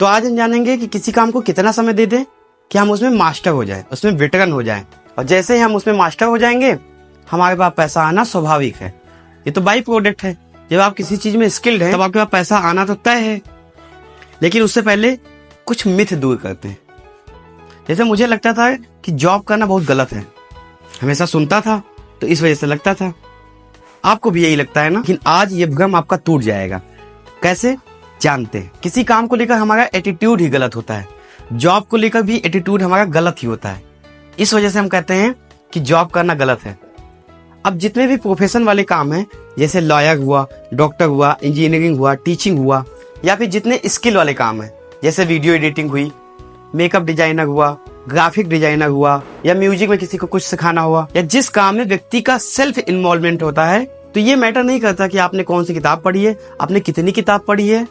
तो आज हम जानेंगे कि किसी काम को कितना समय दे दें कि हम उसमें मास्टर हो जाए, उसमें वेटरन हो जाए। और जैसे ही हम उसमें मास्टर हो जाएंगे हमारे पास पैसा आना स्वाभाविक है। ये तो बाई प्रोडक्ट है। जब आप किसी चीज में स्किल्ड हैं तब आपके पास पैसा आना तो तय है। लेकिन उससे पहले कुछ मिथ दूर करते हैं। जैसे मुझे लगता था कि जॉब करना बहुत गलत है, हमेशा सुनता था तो इस वजह से लगता था। आपको भी यही लगता है ना? लेकिन आज ये भ्रम आपका टूट जाएगा। कैसे जानते हैं? किसी काम को लेकर हमारा एटीट्यूड ही गलत होता है। जॉब को लेकर भी एटीट्यूड हमारा गलत ही होता है। इस वजह से हम कहते हैं कि जॉब करना गलत है। अब जितने भी प्रोफेशन वाले काम हैं, जैसे लॉयर हुआ, डॉक्टर हुआ, इंजीनियरिंग हुआ, टीचिंग हुआ, या फिर जितने स्किल वाले काम हैं जैसे वीडियो एडिटिंग हुई, मेकअप डिजाइनर हुआ, ग्राफिक डिजाइनर हुआ, या म्यूजिक में किसी को कुछ सिखाना हुआ, या जिस काम में व्यक्ति का सेल्फ इन्वॉल्वमेंट होता है, तो ये मैटर नहीं करता कि आपने कौन सी किताब पढ़ी है, आपने कितनी किताब पढ़ी है,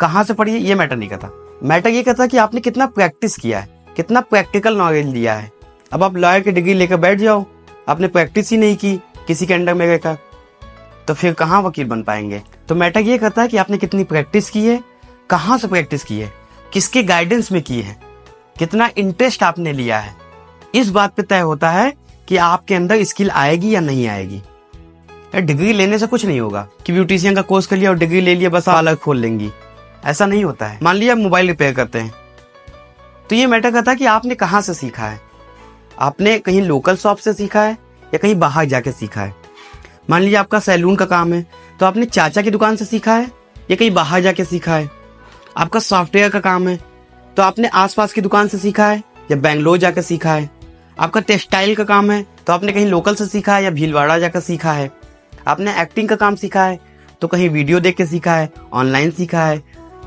कहाँ से पढ़ी है, ये मैटर नहीं करता। मैटर ये करता कि आपने कितना प्रैक्टिस किया है, कितना प्रैक्टिकल नॉलेज लिया है। अब आप लॉयर की डिग्री लेकर बैठ जाओ, आपने प्रैक्टिस ही नहीं की किसी के अंडर में रहकर, तो फिर कहाँ वकील बन पाएंगे। तो मैटर ये करता है कि आपने कितनी प्रैक्टिस की है, कहाँ से प्रैक्टिस की है, किसके गाइडेंस में की है, कितना इंटरेस्ट आपने लिया है। इस बात पे तय होता है कि आपके अंदर स्किल आएगी या नहीं आएगी। डिग्री लेने से कुछ नहीं होगा कि ब्यूटिशियन का कोर्स कर लिया और डिग्री ले लिया बस पार्लर खोल लेंगी, ऐसा नहीं होता है। मान लिया आप मोबाइल रिपेयर करते हैं, तो ये मैटर करता है कि आपने कहाँ से सीखा है। आपने कहीं लोकल शॉप से सीखा है या कहीं बाहर जाके सीखा है। मान लीजिए आपका सैलून का काम है, तो आपने चाचा की दुकान से सीखा है या कहीं बाहर जाके सीखा है। आपका सॉफ्टवेयर का काम है, तो आपने आसपास की दुकान से सीखा है या बेंगलोर जाकर सीखा है। आपका टेक्सटाइल का काम है, तो आपने कहीं लोकल से सीखा है या भीलवाड़ा जाकर सीखा है। आपने एक्टिंग का काम सीखा है, तो कहीं वीडियो देख के सीखा है, ऑनलाइन सीखा है,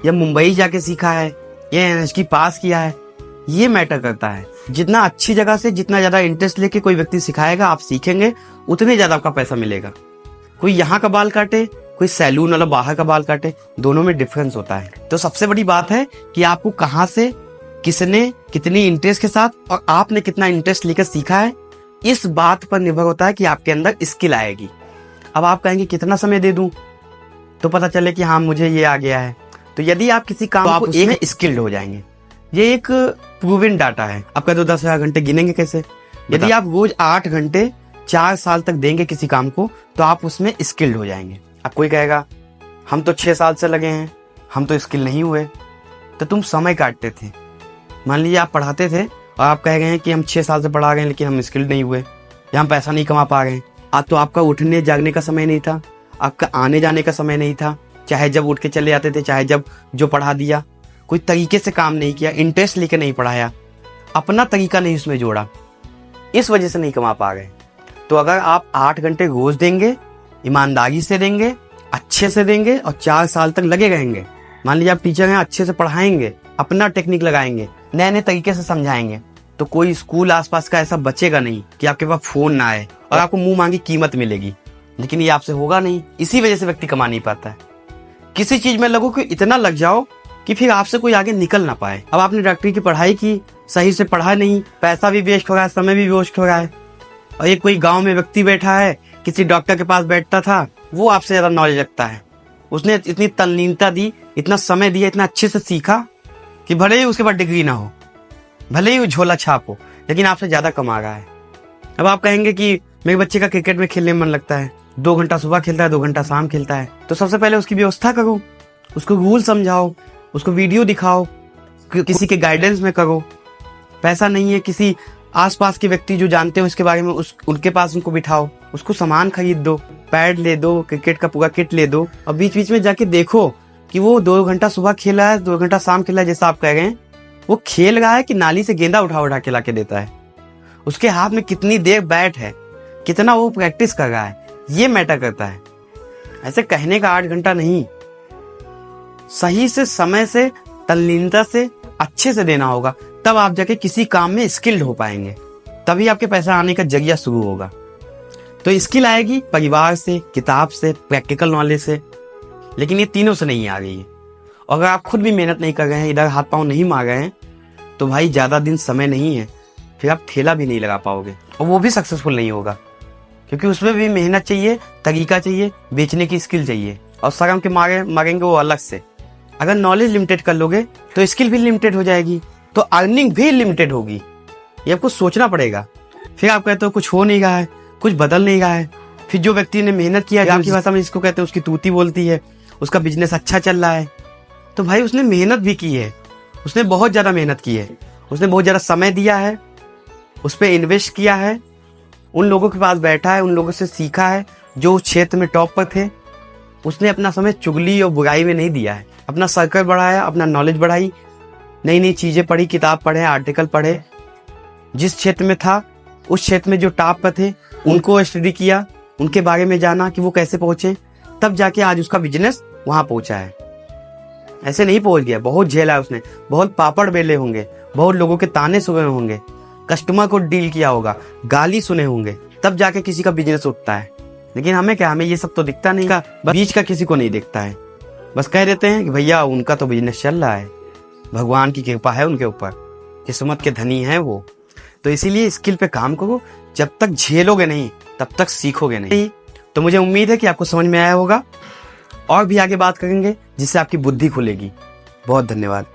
या मुंबई जाके सीखा है, या एनएचटी पास किया है। ये मैटर करता है। जितना अच्छी जगह से, जितना ज्यादा इंटरेस्ट लेके कोई व्यक्ति सिखाएगा, आप सीखेंगे, उतने ज्यादा आपका पैसा मिलेगा। कोई यहाँ का बाल काटे, कोई सैलून वाला बाहर का बाल काटे, दोनों में डिफरेंस होता है। तो सबसे बड़ी बात है कि आपको कहाँ से, किसने, कितनी इंटरेस्ट के साथ और आपने कितना इंटरेस्ट लेकर सीखा है, इस बात पर निर्भर होता है कि आपके अंदर स्किल आएगी। अब आप कहेंगे कितना समय दे दूं तो पता चले कि हाँ मुझे ये आ गया है। तो यदि आप किसी काम को एक में स्किल्ड हो जाएंगे, ये एक प्रूवन डाटा है। आप कहते हो 10,000 घंटे गिनेंगे कैसे? यदि आप रोज 8 घंटे 4 साल तक देंगे किसी काम को, तो आप उसमें स्किल्ड हो जाएंगे। अब कोई कहेगा हम तो 6 साल से लगे हैं, हम तो स्किल नहीं हुए। तो तुम समय काटते थे। मान लीजिए आप पढ़ाते थे और आप कह गए हैं कि हम 6 साल से पढ़ा गए लेकिन हम स्किल्ड नहीं हुए या हम पैसा नहीं कमा पा गए। आज तो आपका उठने जागने का समय नहीं था, आपका आने जाने का समय नहीं था। चाहे जब उठ के चले जाते थे, चाहे जब जो पढ़ा दिया, कोई तरीके से काम नहीं किया, इंटरेस्ट लेके नहीं पढ़ाया, अपना तरीका नहीं उसमें जोड़ा, इस वजह से नहीं कमा पा गए। तो अगर आप 8 घंटे रोज देंगे, ईमानदारी से देंगे, अच्छे से देंगे और 4 साल तक लगे रहेंगे। मान लीजिए आप टीचर हैं, अच्छे से पढ़ाएंगे, अपना टेक्निक लगाएंगे, नए नए तरीके से समझाएंगे, तो कोई स्कूल आसपास का ऐसा बचेगा नहीं कि आपके पास फोन ना आए और आपको मुंह मांगी कीमत मिलेगी। लेकिन ये आपसे होगा नहीं। इसी वजह से व्यक्ति कमा नहीं पाता है। किसी चीज में लगो कि इतना लग जाओ कि फिर आपसे कोई आगे निकल ना पाए। अब आपने डॉक्टरी की पढ़ाई की, सही से पढ़ा नहीं, पैसा भी वेस्ट हो रहा है, समय भी वेस्ट हो रहा है। और एक कोई गांव में व्यक्ति बैठा है, किसी डॉक्टर के पास बैठता था, वो आपसे ज्यादा नॉलेज रखता है। उसने इतनी तल्लीनता दी, इतना समय दिया, इतना अच्छे से सीखा कि भले ही उसके पास डिग्री ना हो, भले ही वो झोला छाप हो, लेकिन आपसे ज्यादा कमा रहा है। अब आप कहेंगे कि मेरे बच्चे का क्रिकेट में खेलने में मन लगता है, 2 घंटा सुबह खेलता है, 2 घंटा शाम खेलता है। तो सबसे पहले उसकी व्यवस्था करो, उसको रूल समझाओ, उसको वीडियो दिखाओ, किसी के गाइडेंस में करो। पैसा नहीं है, किसी आसपास के व्यक्ति जो जानते हो इसके बारे में, उनके पास उनको बिठाओ, उसको सामान खरीद दो, पैड ले दो, क्रिकेट का पूरा किट ले दो, और बीच बीच में जाके देखो कि वो 2 घंटा सुबह खेला है, 2 घंटा शाम खेला है, जैसा आप कह रहे हैं, वो खेल रहा है कि नाली से गेंदा उठा उठा के लाके देता है। उसके हाथ में कितनी देर बैट है, कितना वो प्रैक्टिस कर रहा है, ये मैटर करता है। ऐसे कहने का 8 घंटा नहीं, सही से, समय से, तल्लीनता से, अच्छे से देना होगा, तब आप जाके किसी काम में स्किल्ड हो पाएंगे। तभी आपके पैसा आने का जरिया शुरू होगा। तो स्किल आएगी परिवार से, किताब से, प्रैक्टिकल नॉलेज से, लेकिन ये तीनों से नहीं आ रही है। और अगर आप खुद भी मेहनत नहीं कर रहे हैं, इधर हाथ पांव नहीं मार रहे हैं, तो भाई ज्यादा दिन समय नहीं है, फिर आप ठेला भी नहीं लगा पाओगे और वो भी सक्सेसफुल नहीं होगा। क्योंकि उसमें भी मेहनत चाहिए, तरीका चाहिए, बेचने की स्किल चाहिए, और शर्म के मारे मरेंगे वो अलग से। अगर नॉलेज लिमिटेड कर लोगे तो स्किल भी लिमिटेड हो जाएगी, तो अर्निंग भी लिमिटेड होगी। ये आपको सोचना पड़ेगा। फिर आप कहते हो कुछ हो नहीं रहा है, कुछ बदल नहीं रहा है। फिर जो व्यक्ति ने मेहनत किया, आपकी भाषा में इसको कहते हैं उसकी तूती बोलती है, उसका बिजनेस अच्छा चल रहा है, तो भाई उसने मेहनत भी की है, उसने बहुत ज़्यादा मेहनत की है, उसने बहुत ज़्यादा समय दिया है, उस पर इन्वेस्ट किया है, उन लोगों के पास बैठा है, उन लोगों से सीखा है जो उस क्षेत्र में टॉप पर थे। उसने अपना समय चुगली और बुराई में नहीं दिया है, अपना सर्कल बढ़ाया, अपना नॉलेज बढ़ाई, नई नई चीज़ें पढ़ी, किताब पढ़े, आर्टिकल पढ़े, जिस क्षेत्र में था उस क्षेत्र में जो टॉप पर थे उनको स्टडी किया, उनके बारे में जाना कि वो कैसे पहुंचे, तब जाके आज उसका बिजनेस वहां पहुंचा है। ऐसे नहीं पहुंच गया, बहुत झेला है उसने, बहुत पापड़ बेले होंगे, बहुत लोगों के ताने सुने होंगे, कस्टमर को डील किया होगा, गाली सुने होंगे, तब जाके किसी का बिजनेस उठता है। लेकिन हमें क्या, हमें ये सब तो दिखता नहीं, का बीच का किसी को नहीं दिखता है। बस कह देते हैं कि भैया उनका तो बिजनेस चल रहा है, भगवान की कृपा है उनके ऊपर, किस्मत के धनी हैं वो। तो इसीलिए स्किल पे काम करो, जब तक झेलोगे नहीं तब तक सीखोगे नहीं। तो मुझे उम्मीद है कि आपको समझ में आया होगा, और भी आगे बात करेंगे जिससे आपकी बुद्धि खुलेगी। बहुत धन्यवाद।